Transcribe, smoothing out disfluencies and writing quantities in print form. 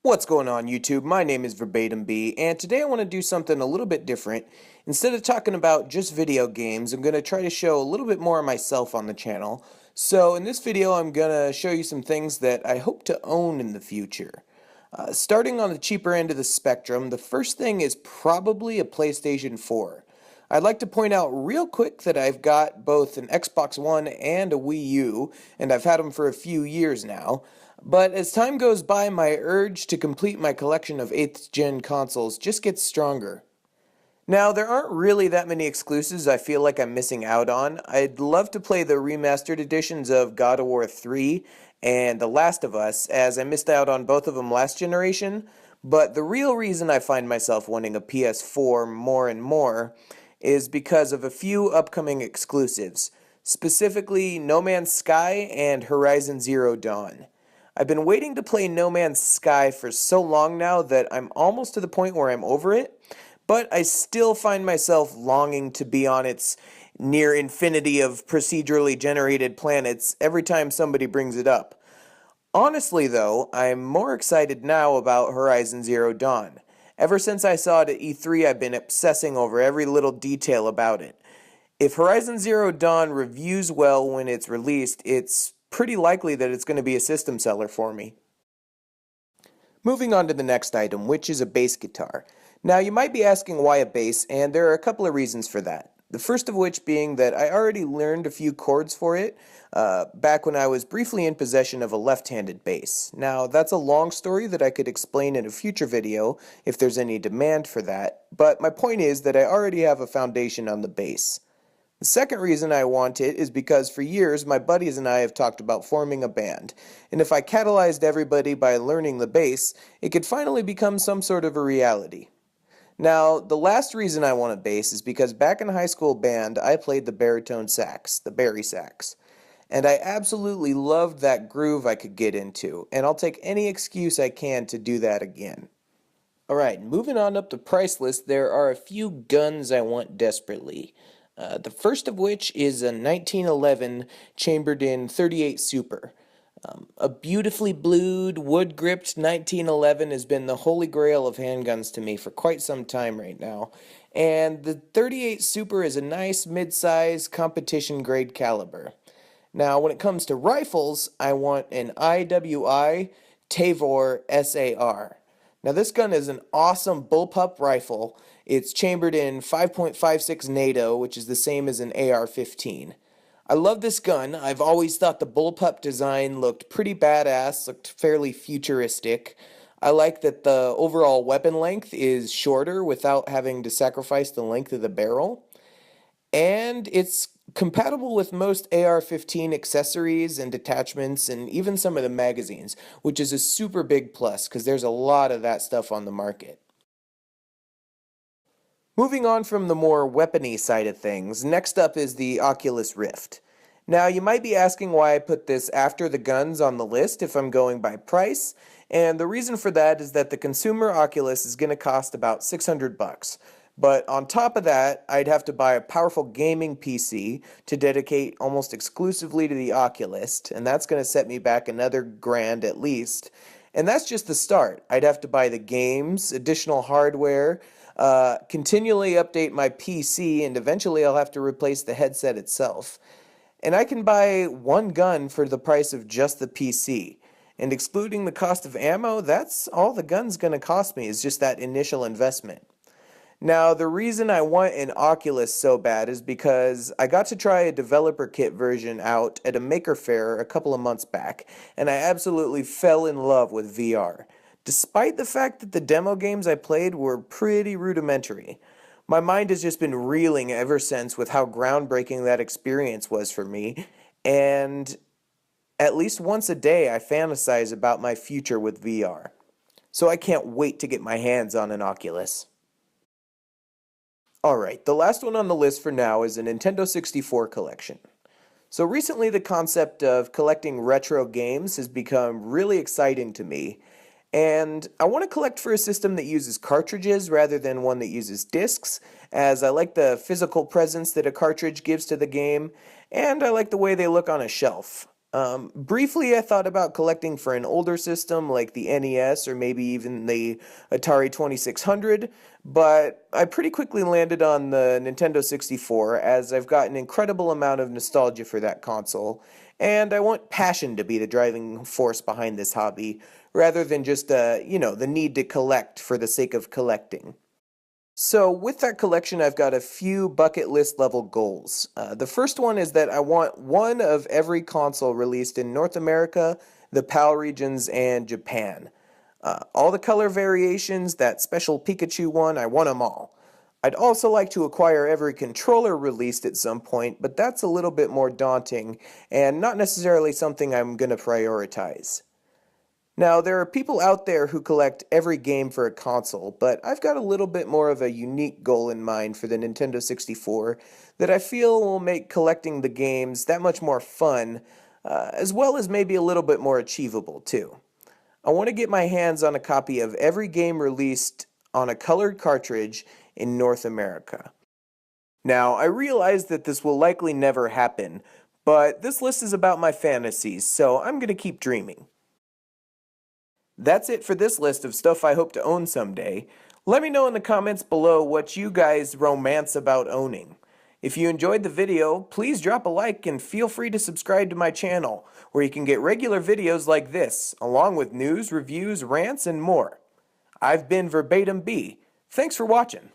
What's going on YouTube? My name is Verbatim B, and today I want to do something a little bit different. Instead of talking about just video games, I'm going to try to show a little bit more of myself on the channel. So in this video I'm going to show you some things that I hope to own in the future. Starting on the cheaper end of the spectrum, the first thing is probably a PlayStation 4. I'd like to point out real quick that I've got both an Xbox One and a Wii U, and I've had them for a few years now. But as time goes by, my urge to complete my collection of 8th gen consoles just gets stronger. Now, there aren't really that many exclusives I feel like I'm missing out on. I'd love to play the remastered editions of God of War 3 and The Last of Us, as I missed out on both of them last generation, but the real reason I find myself wanting a PS4 more and more is because of a few upcoming exclusives, specifically No Man's Sky and Horizon Zero Dawn. I've been waiting to play No Man's Sky for so long now that I'm almost to the point where I'm over it, but I still find myself longing to be on its near infinity of procedurally generated planets every time somebody brings it up. Honestly though, I'm more excited now about Horizon Zero Dawn. Ever since I saw it at E3, I've been obsessing over every little detail about it. If Horizon Zero Dawn reviews well when it's released, it's pretty likely that it's going to be a system seller for me. Moving on to the next item, which is a bass guitar. Now you might be asking why a bass, and there are a couple of reasons for that. The first of which being that I already learned a few chords for it back when I was briefly in possession of a left-handed bass. Now that's a long story that I could explain in a future video if there's any demand for that, but my point is that I already have a foundation on the bass. The second reason I want it is because for years my buddies and I have talked about forming a band, and if I catalyzed everybody by learning the bass, it could finally become some sort of a reality. Now, the last reason I want a bass is because back in high school band I played the baritone sax, the bari sax, and I absolutely loved that groove I could get into, and I'll take any excuse I can to do that again. Alright, moving on up the price list, there are a few guns I want desperately. The first of which is a 1911 chambered in .38 Super. A beautifully blued, wood-gripped 1911 has been the holy grail of handguns to me for quite some time right now, and the .38 Super is a nice mid-size competition-grade caliber. Now, when it comes to rifles, I want an IWI Tavor SAR. Now this gun is an awesome bullpup rifle. It's chambered in 5.56 NATO, which is the same as an AR-15. I love this gun. I've always thought the bullpup design looked pretty badass, looked fairly futuristic. I like that the overall weapon length is shorter without having to sacrifice the length of the barrel. And it's compatible with most AR-15 accessories and attachments and even some of the magazines, which is a super big plus because there's a lot of that stuff on the market. Moving on from the more weapony side of things, next up is the Oculus Rift. Now you might be asking why I put this after the guns on the list if I'm going by price, and the reason for that is that the consumer Oculus is going to cost about $600. But on top of that, I'd have to buy a powerful gaming PC to dedicate almost exclusively to the Oculus, and that's going to set me back another grand at least. And that's just the start. I'd have to buy the games, additional hardware, continually update my PC, and eventually I'll have to replace the headset itself. And I can buy one gun for the price of just the PC. And excluding the cost of ammo, that's all the gun's going to cost me, is just that initial investment. Now, the reason I want an Oculus so bad is because I got to try a developer kit version out at a Maker Faire a couple of months back, and I absolutely fell in love with VR. Despite the fact that the demo games I played were pretty rudimentary. My mind has just been reeling ever since with how groundbreaking that experience was for me, and at least once a day I fantasize about my future with VR. So I can't wait to get my hands on an Oculus. Alright, the last one on the list for now is a Nintendo 64 collection. So recently the concept of collecting retro games has become really exciting to me, and I want to collect for a system that uses cartridges rather than one that uses discs, as I like the physical presence that a cartridge gives to the game, and I like the way they look on a shelf. Briefly, I thought about collecting for an older system like the NES or maybe even the Atari 2600, but I pretty quickly landed on the Nintendo 64 as I've got an incredible amount of nostalgia for that console, and I want passion to be the driving force behind this hobby rather than just, the need to collect for the sake of collecting. So, with that collection, I've got a few bucket list level goals. The first one is that I want one of every console released in North America, the PAL regions, and Japan. All the color variations, that special Pikachu one, I want them all. I'd also like to acquire every controller released at some point, but that's a little bit more daunting and not necessarily something I'm going to prioritize. Now, there are people out there who collect every game for a console, but I've got a little bit more of a unique goal in mind for the Nintendo 64 that I feel will make collecting the games that much more fun, as well as maybe a little bit more achievable, too. I want to get my hands on a copy of every game released on a colored cartridge in North America. Now, I realize that this will likely never happen, but this list is about my fantasies, so I'm going to keep dreaming. That's it for this list of stuff I hope to own someday. Let me know in the comments below what you guys romance about owning. If you enjoyed the video, please drop a like and feel free to subscribe to my channel, where you can get regular videos like this, along with news, reviews, rants, and more. I've been Verbatim B. Thanks for watching.